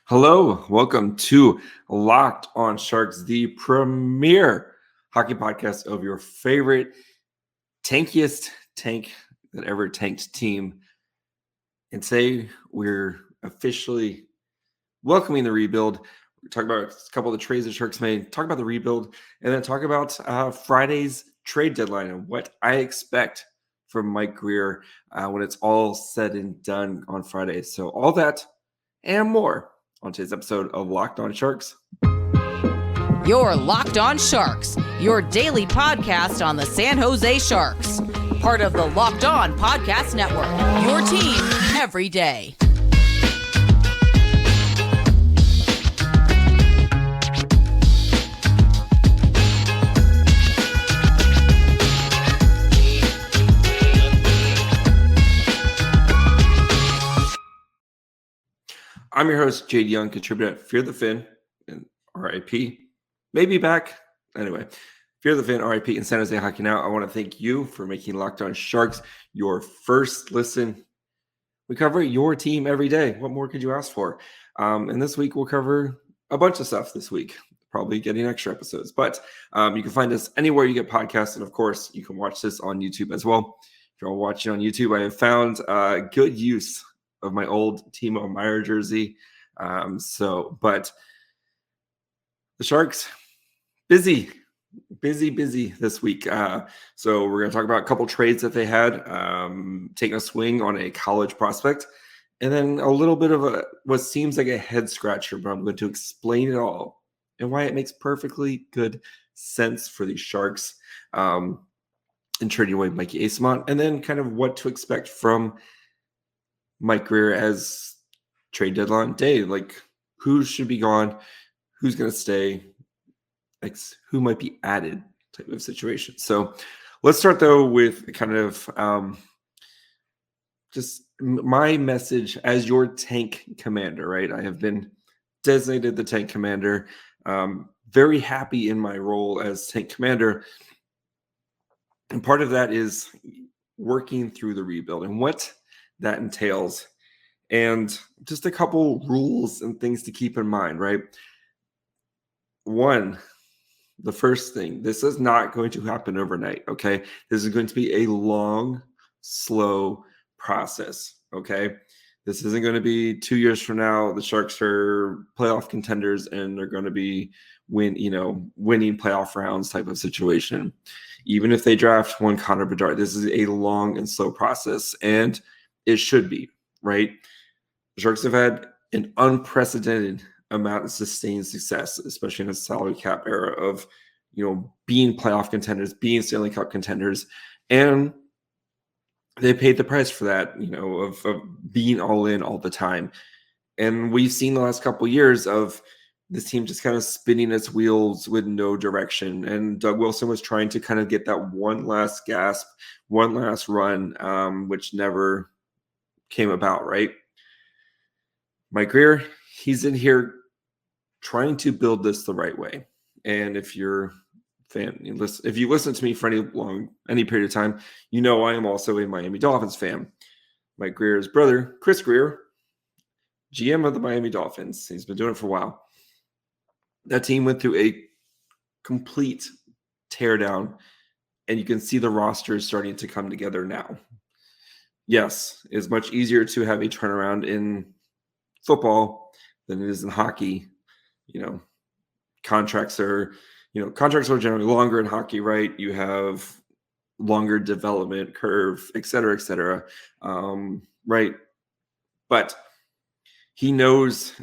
Hello, welcome to Locked on Sharks, the premier hockey podcast of your favorite tankiest tank that ever tanked team. And today we're officially welcoming the rebuild. We're talking about a couple of the trades the Sharks made, talk about the rebuild, and then talk about Friday's trade deadline and what I expect from Mike Grier when it's all said and done on Friday. So all that and more on today's episode of Locked on Sharks. You're Locked on Sharks, your daily podcast on the San Jose Sharks. Part of the Locked on Podcast Network, your team every day. I'm your host, Jade Young, contributor at Fear the Fin and RIP. Maybe back. Anyway, Fear the Fin, RIP, and San Jose Hockey Now. I want to thank you for making Locked on Sharks your first listen. We cover your team every day. What more could you ask for? And this week, we'll cover a bunch of stuff this week. Probably getting extra episodes. But you can find us anywhere you get podcasts. And, of course, you can watch this on YouTube as well. If you're all watching on YouTube, I have found good use of my old Timo Meier jersey. But the Sharks, busy this week. So we're going to talk about a couple trades that they had, taking a swing on a college prospect, and then a little bit of what seems like a head scratcher, but I'm going to explain it all and why it makes perfectly good sense for these Sharks in trading away Mikey Eyssimont, and then kind of what to expect from Mike Grier as trade deadline day, like who should be gone, who's going to stay, like who might be added type of situation. So let's start though with kind of just my message as your tank commander, right? I have been designated the tank commander. Very happy in my role as tank commander. And part of that is working through the rebuild and what that entails, and just a couple rules and things to keep in mind, right? One, the first thing, this is not going to happen overnight, okay? This is going to be a long, slow process, okay? This isn't going to be 2 years from now, the Sharks are playoff contenders and they're going to be winning playoff rounds type of situation. Even if they draft one Connor Bedard, this is a long and slow process, and it should be, right? The Sharks have had an unprecedented amount of sustained success, especially in a salary cap era of, being playoff contenders, being Stanley Cup contenders. And they paid the price for that, of being all in all the time. And we've seen the last couple of years of this team just kind of spinning its wheels with no direction. And Doug Wilson was trying to kind of get that one last gasp, one last run, which never came about, right? Mike Grier, he's in here trying to build this the right way. And if you're if you listen to me for any period of time, I am also a Miami Dolphins fan. Mike Grier's brother, Chris Grier, GM of the Miami Dolphins. He's been doing it for a while. That team went through a complete teardown, and you can see the roster is starting to come together now. Yes, it's much easier to have a turnaround in football than it is in hockey. Contracts are generally longer in hockey, right? You have longer development curve, et cetera, right? But he knows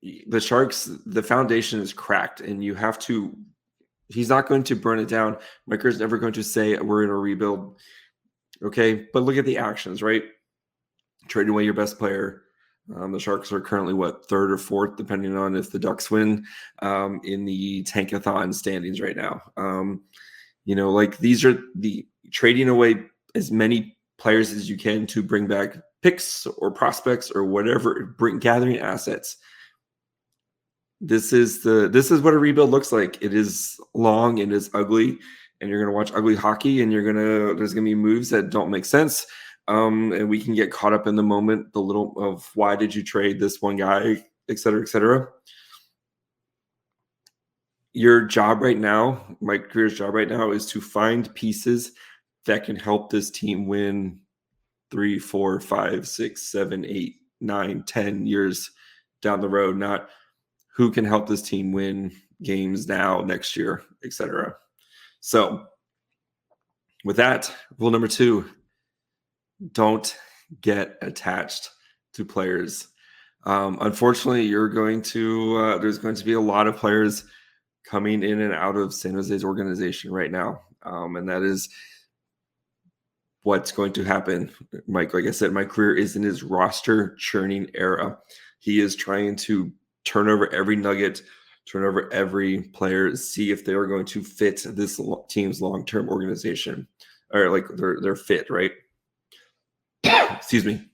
the Sharks, the foundation is cracked, and he's not going to burn it down. Mike Grier's never going to say we're in a rebuild. Okay, but look at the actions, right? Trading away your best player. The Sharks are currently, third or fourth, depending on if the Ducks win, in the Tankathon standings right now. These are the trading away as many players as you can to bring back picks or prospects or whatever, gathering assets. This is what a rebuild looks like. It is long, it is ugly, and you're going to watch ugly hockey, and there's going to be moves that don't make sense. And we can get caught up in the moment, the little of why did you trade this one guy et cetera, et cetera. Your job right now, Mike Grier's job right now, is to find pieces that can help this team win 3, 4, 5, 6, 7, 8, 9, 10 years down the road, not who can help this team win games now, next year, etc. So with that, rule number 2, don't get attached to players. Unfortunately, there's going to be a lot of players coming in and out of San Jose's organization right now. And that is what's going to happen. Mike, like I said, Mike Grier is in his roster churning era. He is trying to turn over every nugget, turn over every player, see if they are going to fit this team's long-term organization, or like they're fit, right? Excuse me.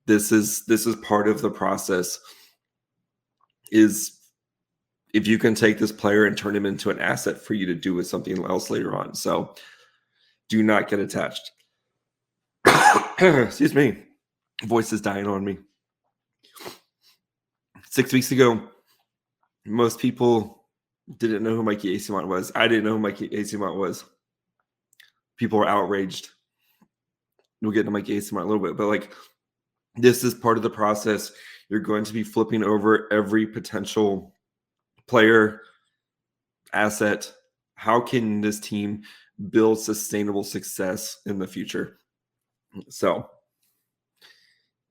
This is part of the process. Is if you can take this player and turn him into an asset for you to do with something else later on. So do not get attached. Excuse me. Voice is dying on me. 6 weeks ago, most people didn't know who Mikey Eyssimont was. I didn't know who Mikey Eyssimont was. People were outraged. We'll get to Mikey Eyssimont a little bit, but like this is part of the process. You're going to be flipping over every potential player, asset. How can this team build sustainable success in the future? So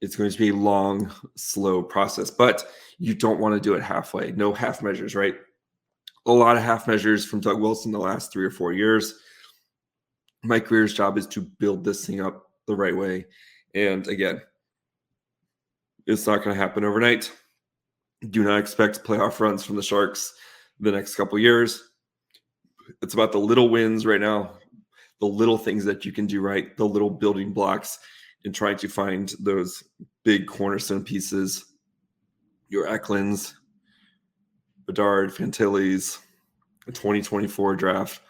it's going to be a long, slow process, but you don't want to do it halfway. No half measures, right? A lot of half measures from Doug Wilson the last 3 or 4 years. Mike Grier's job is to build this thing up the right way. And again, it's not going to happen overnight. Do not expect playoff runs from the Sharks the next couple of years. It's about the little wins right now, the little things that you can do right, the little building blocks, and trying to find those big cornerstone pieces. Your Eklunds, Bedard, Fantillis, the 2024 draft.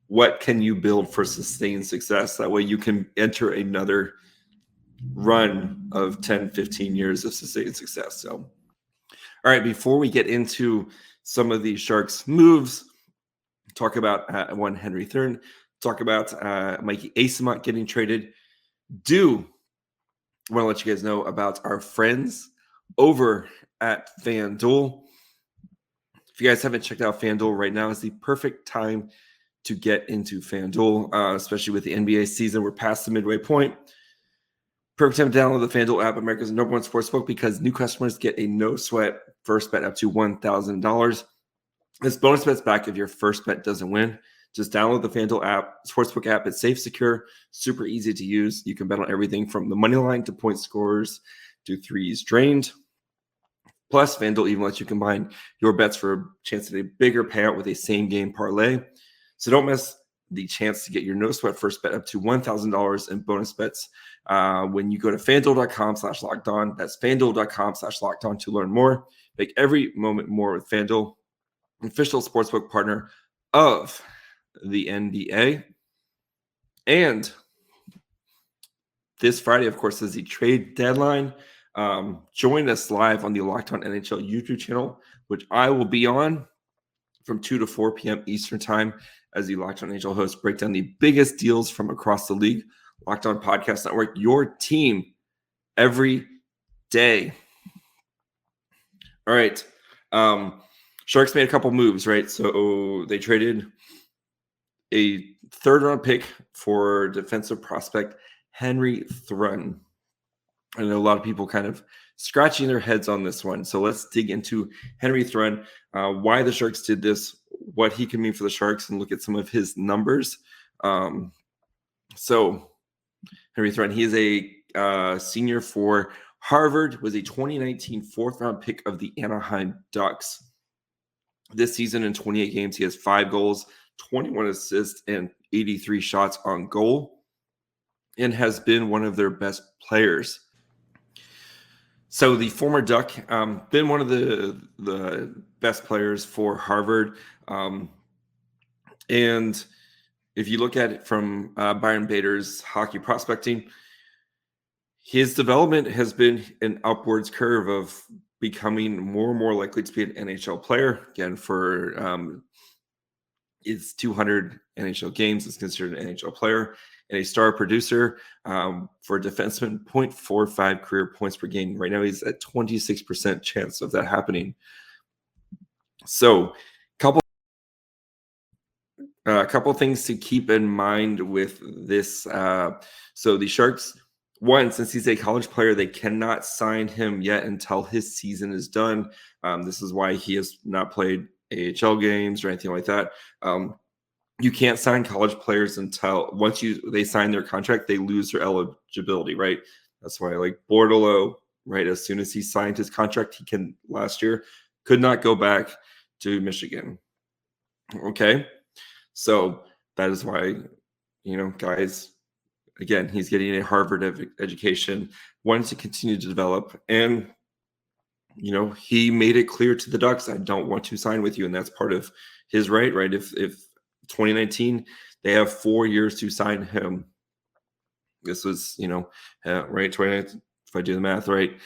What can you build for sustained success? That way you can enter another run of 10, 15 years of sustained success. So, all right, before we get into some of these Sharks moves, talk about one Henry Thrun, talk about Mikey Eyssimont getting traded. Do want to let you guys know about our friends over at FanDuel. If you guys haven't checked out FanDuel right now, is the perfect time to get into FanDuel, especially with the NBA season. We're past the midway point. Perfect time to download the FanDuel app, America's #1 sportsbook, because new customers get a no-sweat first bet up to $1,000. This bonus bet's back if your first bet doesn't win. Just download the FanDuel app, sportsbook app. It's safe, secure, super easy to use. You can bet on everything from the money line to point scores to threes drained. Plus, FanDuel even lets you combine your bets for a chance at a bigger payout with a same-game parlay. So don't miss the chance to get your no-sweat first bet up to $1,000 in bonus bets when you go to FanDuel.com/lockedon. That's FanDuel.com/lockedon to learn more. Make every moment more with FanDuel, official sportsbook partner of the NBA. And this Friday, of course, is the trade deadline. Join us live on the Locked On NHL YouTube channel, which I will be on from 2 to 4 p.m. Eastern time as the Locked On NHL host. Break down the biggest deals from across the league. Locked On Podcast Network, your team every day. All right. Sharks made a couple moves, right? So they traded a third-round pick for defensive prospect Henry Thrun. I know a lot of people kind of scratching their heads on this one. So let's dig into Henry Thrun, why the Sharks did this, what he can mean for the Sharks, and look at some of his numbers. So Henry Thrun, he is a senior for Harvard, was a 2019 fourth-round pick of the Anaheim Ducks. This season in 28 games, he has 5 goals, 21 assists, and 83 shots on goal, and has been one of their best players. So the former Duck, been one of the best players for Harvard. And if you look at it from Byron Bader's hockey prospecting, his development has been an upwards curve of becoming more and more likely to be an NHL player. Again, for it's 200 NHL games is considered an NHL player, and a star producer for a defenseman, 0.45 career points per game. Right now, he's at 26% chance of that happening. So, a couple things to keep in mind with this. So the Sharks, one, since he's a college player, they cannot sign him yet until his season is done. This is why he has not played AHL games or anything like that. You can't sign college players until once they sign their contract, they lose their eligibility, right? That's why, like Bordelot, right? As soon as he signed his contract, last year could not go back to Michigan. Okay. So that is why, guys, again, he's getting a Harvard education, wants to continue to develop. And, he made it clear to the Ducks, I don't want to sign with you. And that's part of his right? If 2019, they have 4 years to sign him. This was, right, 2019, if I do the math right,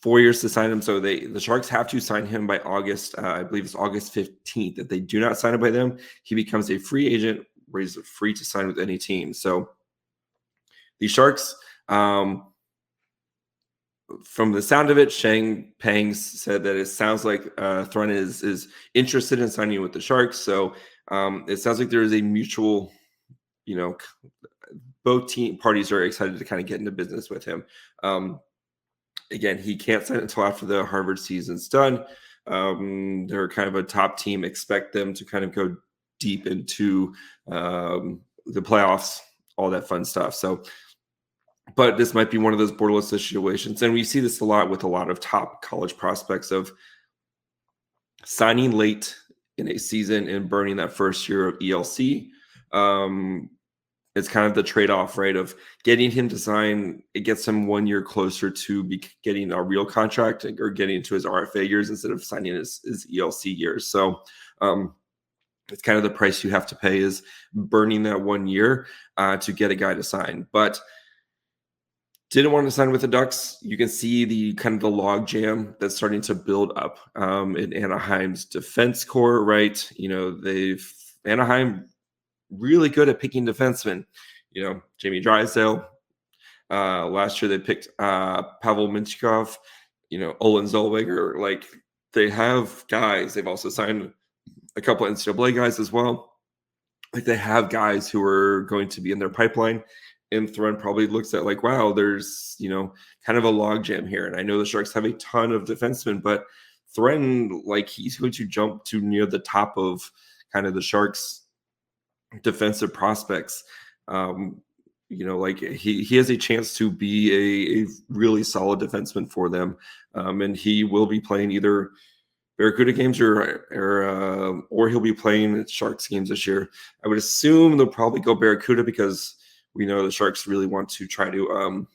4 years to sign him. So the Sharks have to sign him by August. I believe it's August 15th. If they do not sign him by them, he becomes a free agent, where he's free to sign with any team. So the Sharks, from the sound of it, Shang Peng said that it sounds like Thrun is interested in signing with the Sharks. So it sounds like there is a mutual, both team parties are excited to kind of get into business with him. Again, he can't sign until after the Harvard season's done. They're kind of a top team. Expect them to kind of go deep into the playoffs, all that fun stuff. So, but this might be one of those borderless situations. And we see this a lot with a lot of top college prospects of signing late in a season and burning that first year of ELC. It's kind of the trade-off, right, of getting him to sign. It gets him 1 year closer to getting a real contract or getting into his RFA years instead of signing his ELC years. So it's kind of the price you have to pay, is burning that 1 year to get a guy to sign. But didn't want to sign with the Ducks. You can see the kind of the log jam that's starting to build up in Anaheim's defense core, right? Anaheim really good at picking defensemen. Jamie Drysdale. Last year they picked Pavel Mintyukov, Olin Zellweger. Like, they have guys. They've also signed a couple of NCAA guys as well. Like, they have guys who are going to be in their pipeline. And Thrun probably looks at like, wow, there's, kind of a logjam here. And I know the Sharks have a ton of defensemen, but Thrun, like, he's going to jump to near the top of kind of the Sharks defensive prospects. Like, he has a chance to be a really solid defenseman for them. And he will be playing either Barracuda games or he'll be playing Sharks games this year. I would assume they'll probably go Barracuda because we know the Sharks really want to try to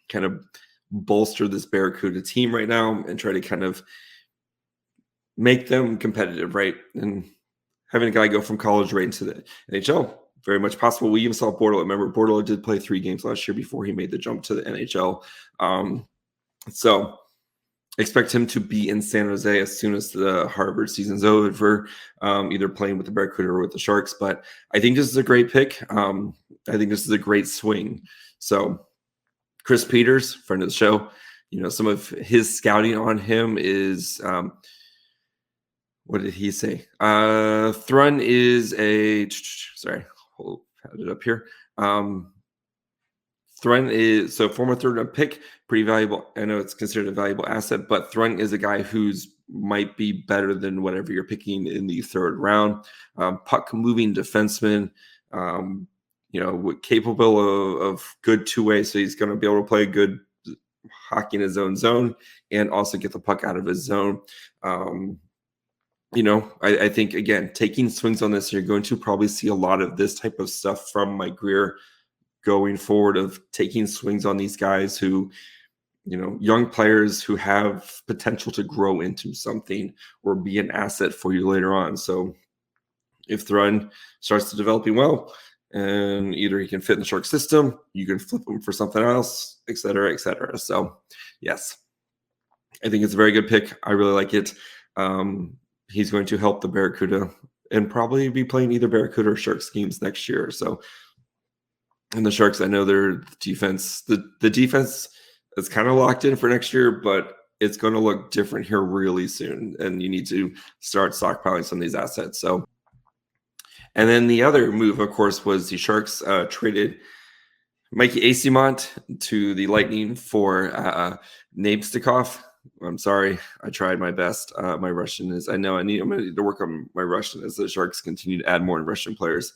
kind of bolster this Barracuda team right now and try to kind of make them competitive, right? And having a guy go from college right into the NHL, very much possible. We even saw Bordelot. Remember, Bordelot did play 3 games last year before he made the jump to the NHL. So expect him to be in San Jose as soon as the Harvard season's over, either playing with the Barracuda or with the Sharks. But I think this is a great pick. I think this is a great swing. So Chris Peters, friend of the show, some of his scouting on him is what did he say? Thrun is sorry, hold it up here. Thrun is former third-round pick, pretty valuable. I know it's considered a valuable asset, but Thrun is a guy who's might be better than whatever you're picking in the third round. Puck-moving defenseman, capable of good two-way, so he's going to be able to play good hockey in his own zone and also get the puck out of his zone. I think, again, taking swings on this, you're going to probably see a lot of this type of stuff from Mike Grier going forward, of taking swings on these guys who, young players who have potential to grow into something or be an asset for you later on. So if Thrun starts to developing well and either he can fit in the Sharks system, you can flip him for something else, et cetera, et cetera. So, yes, I think it's a very good pick. I really like it. He's going to help the Barracuda and probably be playing either Barracuda or Sharks games next year. So, and the Sharks, I know their defense, the defense is kind of locked in for next year, but it's going to look different here really soon. And you need to start stockpiling some of these assets. So, and then the other move, of course, was the Sharks traded Mikey Eyssimont to the Lightning for Namestnikov. I'm sorry, I tried my best. My Russian is, I'm going to need to work on my Russian as the Sharks continue to add more Russian players.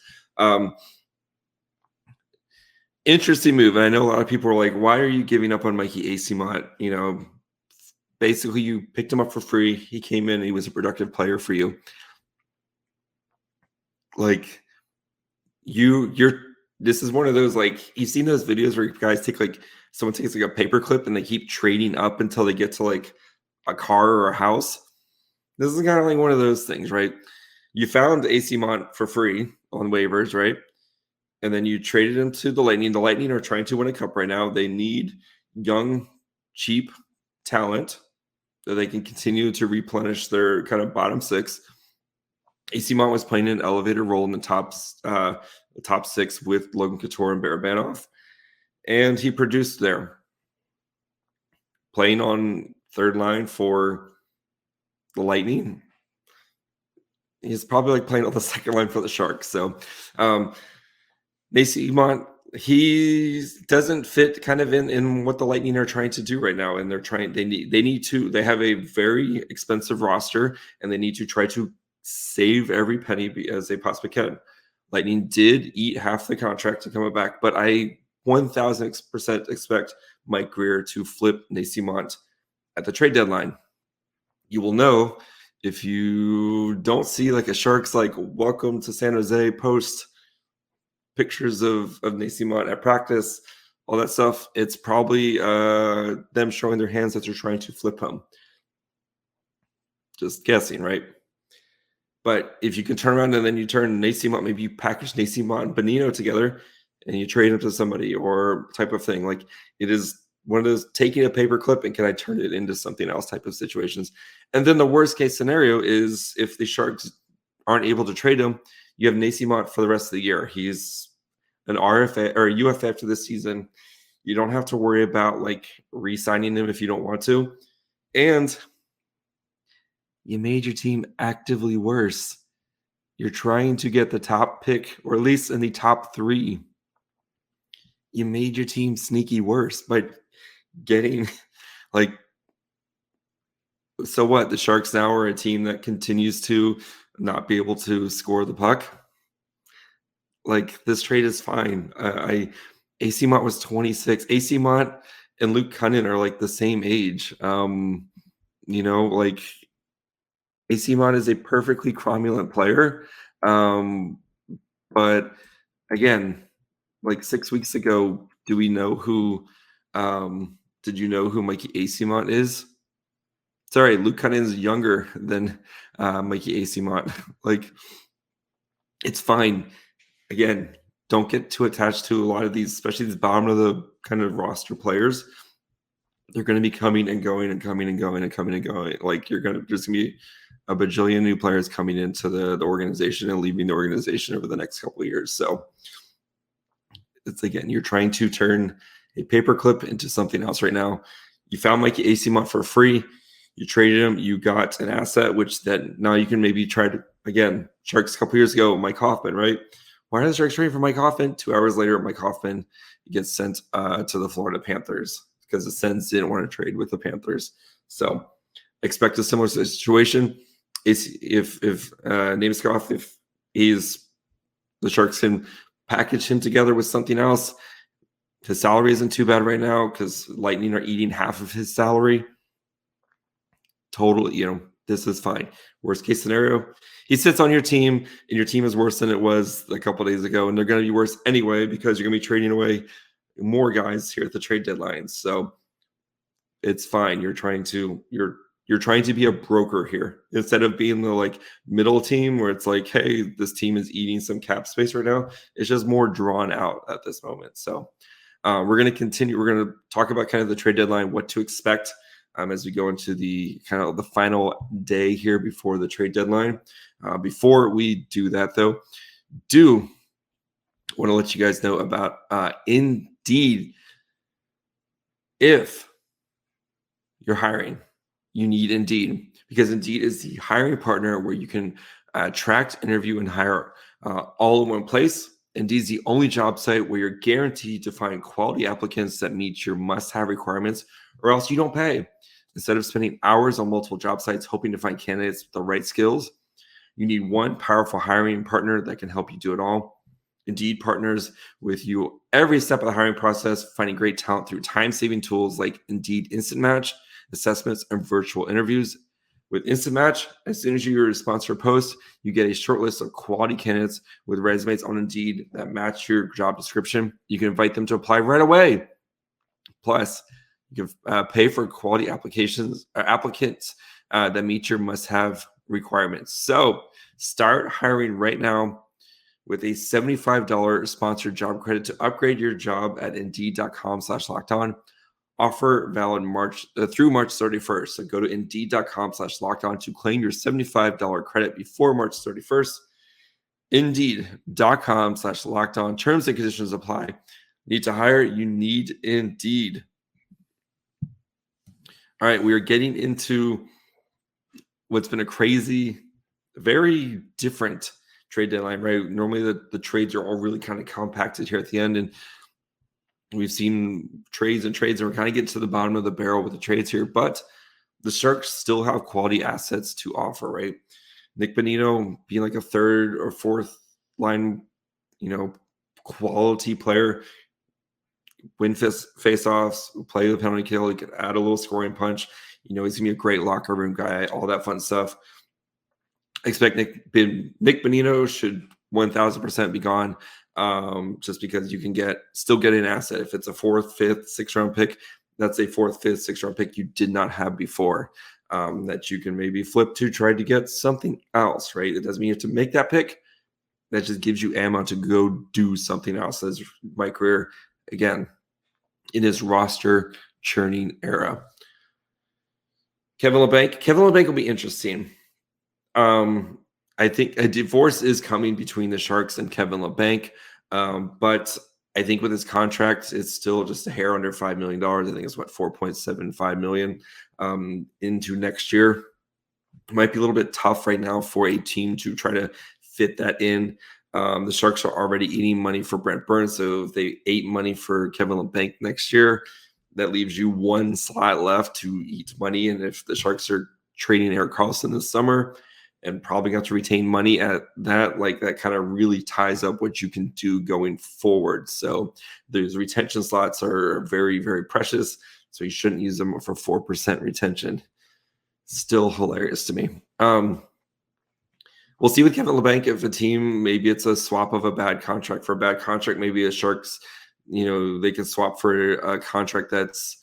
Interesting move. And I know a lot of people are like, why are you giving up on Mikey Eyssimont? You know, basically you picked him up for free. He came in, he was a productive player for you. Like this is one of those, like, you've seen those videos where guys take, like, someone takes like a paper clip and they keep trading up until they get to like a car or a house. This is kind of like one of those things, right? You found Eyssimont for free on waivers, right? And then you traded him to the Lightning. The Lightning are trying to win a cup right now. They need young, cheap talent that they can continue to replenish their kind of bottom six. Eyssimont was playing an elevated role in the top six with Logan Couture and Barabanov, and he produced there, playing on third line for the Lightning. He's probably like playing on the second line for the Sharks. So, Eyssimont, he doesn't fit kind of in what the Lightning are trying to do right now, and they have a very expensive roster, and they need to try to save every penny as they possibly can. Lightning did eat half the contract to come back, but I 1,000% expect Mike Grier to flip Eyssimont at the trade deadline. You will know if you don't see like a Sharks like welcome to San Jose post pictures of Eyssimont at practice, all that stuff. It's probably them showing their hands that they're trying to flip him. Just guessing, right? But if you can turn around and then you turn Eyssimont, maybe you package Eyssimont and Bonino together and you trade them to somebody or type of thing. Like, it is one of those taking a paper clip and can I turn it into something else type of situations. And then the worst case scenario is if the Sharks aren't able to trade him, you have Eyssimont for the rest of the year. He's an RFA or a UFA after this season. You don't have to worry about like re-signing him if you don't want to. And you made your team actively worse. You're trying to get the top pick, or at least in the top 3. You made your team sneaky worse by getting like, so what? The Sharks now are a team that continues to not be able to score the puck. Like, this trade is fine. Eyssimont was 26. Eyssimont and Luke Cunnin are like the same age. Like, Eyssimont is a perfectly cromulent player. But again, like 6 weeks ago, did you know who Mikey Eyssimont is? Sorry, Luke Cunnin is younger than Mikey Eyssimont. Like, it's fine. Again, don't get too attached to a lot of these, especially these bottom of the kind of roster players. They're going to be coming and going and coming and going and coming and going. Like, there's going to be a bajillion new players coming into the organization and leaving the organization over the next couple of years. So it's, again, you're trying to turn a paperclip into something else right now. You found Mikey Eyssimont for free. You traded him. You got an asset, which that now you can maybe try to, again, Sharks a couple years ago, Mike Hoffman, right? Why are the Sharks trading for Mike Hoffman? 2 hours later, Mike Hoffman gets sent to the Florida Panthers because the Sens didn't want to trade with the Panthers. So expect a similar situation. If Namestnikov, if the Sharks can package him together with something else, his salary isn't too bad right now because Lightning are eating half of his salary. Totally, this is fine. Worst case scenario, he sits on your team and your team is worse than it was a couple of days ago, and they're going to be worse anyway because you're going to be trading away more guys here at the trade deadline. So it's fine. You're You're trying to be a broker here instead of being the like middle team where it's like, hey, this team is eating some cap space right now. It's just more drawn out at this moment. So we're going to continue. We're going to talk about kind of the trade deadline, what to expect as we go into the kind of the final day here before the trade deadline. Before we do that, though, do want to let you guys know about Indeed. If you're hiring, you need Indeed, because Indeed is the hiring partner where you can attract, interview, and hire all in one place. Indeed is the only job site where you're guaranteed to find quality applicants that meet your must-have requirements, or else you don't pay. Instead of spending hours on multiple job sites hoping to find candidates with the right skills, you need one powerful hiring partner that can help you do it all. Indeed partners with you every step of the hiring process, finding great talent through time-saving tools like Indeed Instant Match, assessments, and virtual interviews. With Instant Match, as soon as you respond to a post, you get a short list of quality candidates with resumes on Indeed that match your job description. You can invite them to apply right away. Plus, you can pay for quality applicants that meet your must-have requirements. So start hiring right now with a $75 sponsored job credit to upgrade your job at Indeed.com/lockedon. Offer valid through March 31st. So go to Indeed.com/lockedon to claim your $75 credit before March 31st. Indeed.com/lockedon. Terms and conditions apply. Need to hire? You need Indeed. All right, we are getting into what's been a crazy, very different trade deadline, right? Normally the trades are all really kind of compacted here at the end, and we've seen trades, and we're kind of getting to the bottom of the barrel with the trades here, but the Sharks still have quality assets to offer, right? Nick Bonino being like a third or fourth line, quality player, win face-offs, play the penalty kill, he could add a little scoring punch. He's going to be a great locker room guy, all that fun stuff. I expect Nick Bonino should 1,000% be gone. Just because you can still get an asset. If it's a 4th, 5th, 6th round pick, that's a 4th, 5th, 6th round pick you did not have before, that you can maybe flip to try to get something else, right? It doesn't mean you have to make that pick. That just gives you ammo to go do something else. As Mike Grier, again, in his roster churning era. Kevin Labanc will be interesting. I think a divorce is coming between the Sharks and Kevin Labanc, but I think with his contract, it's still just a hair under $5 million. I think it's $4.75 million into next year. It might be a little bit tough right now for a team to try to fit that in. The Sharks are already eating money for Brent Burns, so if they ate money for Kevin Labanc next year, that leaves you one slot left to eat money. And if the Sharks are trading Erik Karlsson this summer and probably got to retain money at that, like that kind of really ties up what you can do going forward. So those retention slots are very, very precious. So you shouldn't use them for 4% retention. Still hilarious to me. We'll see with Kevin Labanc if a team, maybe it's a swap of a bad contract for a bad contract. Maybe the Sharks, they can swap for a contract that's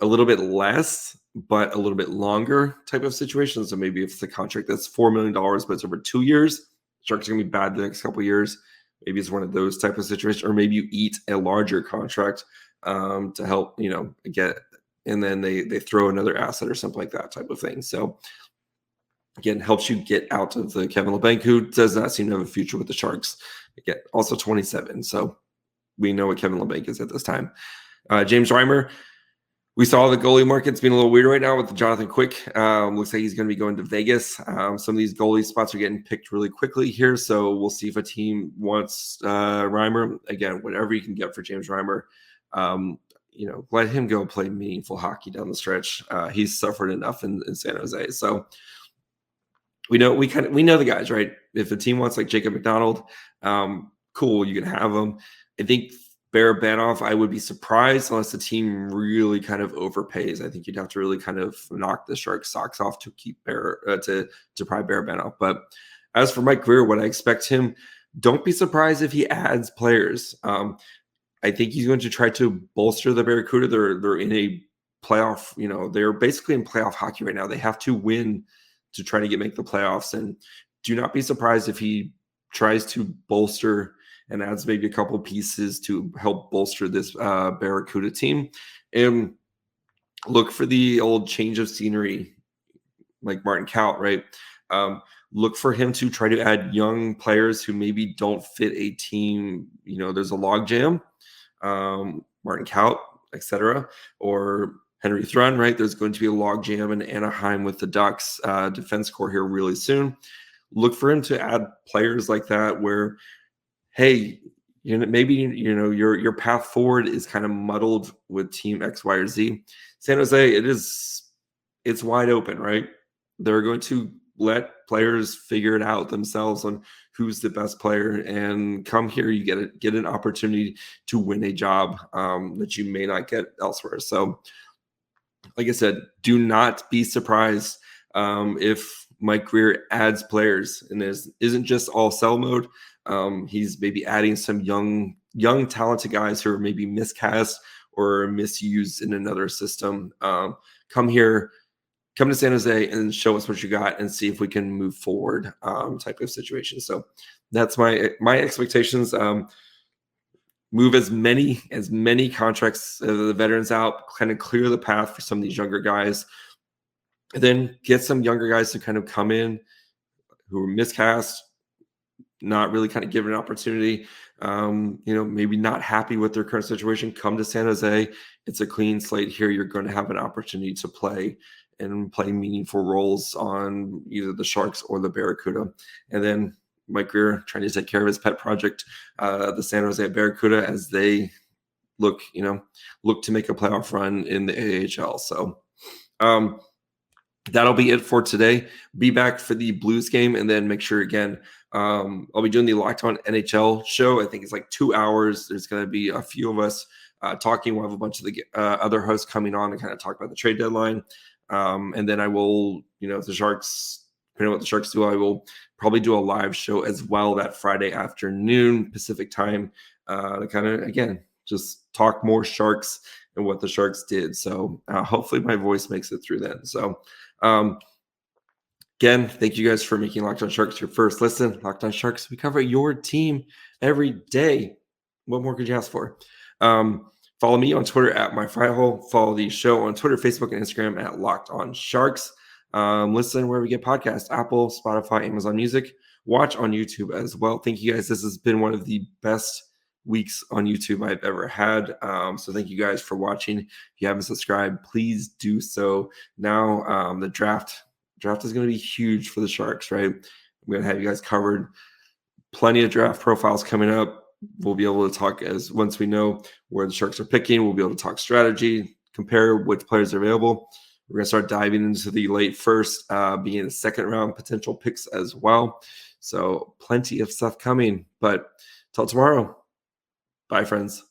a little bit less, but a little bit longer type of situation. So maybe if it's a contract that's $4 million, but it's over 2 years, Sharks are going to be bad the next couple of years. Maybe it's one of those type of situations, or maybe you eat a larger contract to help, get, and then they throw another asset or something like that type of thing. So again, helps you get out of the Kevin Labanc, who does not seem to have a future with the Sharks. Again, also 27. So we know what Kevin Labanc is at this time. James Reimer, we saw the goalie market's being a little weird right now with Jonathan Quick. Looks like he's going to be going to Vegas. Some of these goalie spots are getting picked really quickly here, so we'll see if a team wants Reimer. Again, whatever you can get for James Reimer. Let him go play meaningful hockey down the stretch. He's suffered enough in San Jose. So we know the guys, right? If a team wants like Jacob McDonald, cool, you can have him. I think Barabanov, I would be surprised unless the team really kind of overpays. I think you'd have to really kind of knock the Sharks' socks off to keep to deprive Barabanov. But as for Mike Grier, what I expect him, don't be surprised if he adds players. I think he's going to try to bolster the Barracuda. They're in a playoff, they're basically in playoff hockey right now. They have to win to try to make the playoffs. And do not be surprised if he tries to bolster and adds maybe a couple pieces to help bolster this Barracuda team. And look for the old change of scenery, like Martin Kaut, right? Look for him to try to add young players who maybe don't fit a team. There's a logjam, Martin Kaut, etc., or Henry Thrun, right? There's going to be a logjam in Anaheim with the Ducks defense core here really soon. Look for him to add players like that where, hey, maybe your path forward is kind of muddled with team X, Y, or Z. San Jose, it's wide open, right? They're going to let players figure it out themselves on who's the best player, and come here, you get an opportunity to win a job that you may not get elsewhere. So, like I said, do not be surprised if Mike Grier adds players and isn't just all sell mode. He's maybe adding some young talented guys who are maybe miscast or misused in another system. Come to San Jose and show us what you got and see if we can move forward, type of situation. So that's my expectations. Move as many contracts, the veterans out, kind of clear the path for some of these younger guys, and then get some younger guys to kind of come in who are miscast, not really kind of given an opportunity, maybe not happy with their current situation. Come to San Jose. It's a clean slate here. You're going to have an opportunity to play meaningful roles on either the Sharks or the Barracuda. And then Mike Grier trying to take care of his pet project, the San Jose Barracuda, as they look to make a playoff run in the AHL. So that'll be it for today. Be back for the Blues game, and then make sure again, I'll be doing the Locked On NHL show. I think it's like 2 hours. There's going to be a few of us talking. We'll have a bunch of the other hosts coming on to kind of talk about the trade deadline. And then I will, if the Sharks, depending on what the Sharks do, I will probably do a live show as well that Friday afternoon Pacific time to kind of, again, just talk more Sharks and what the Sharks did. So hopefully my voice makes it through then. So again, thank you guys for making Locked On Sharks your first listen. Locked On Sharks, we cover your team every day. What more could you ask for? Follow me on Twitter at MyFireHole. Follow the show on Twitter, Facebook, and Instagram at Locked On Sharks. Listen where we get podcasts: Apple, Spotify, Amazon Music. Watch on YouTube as well. Thank you guys. This has been one of the best weeks on YouTube I've ever had. So thank you guys for watching. If you haven't subscribed, please do so now. The draft is going to be huge for the Sharks, right? I'm going to have you guys covered. Plenty of draft profiles coming up. We'll be able to talk once we know where the Sharks are picking, we'll be able to talk strategy, compare which players are available. We're going to start diving into the late first, being the second round potential picks as well. So plenty of stuff coming, but till tomorrow. Bye, friends.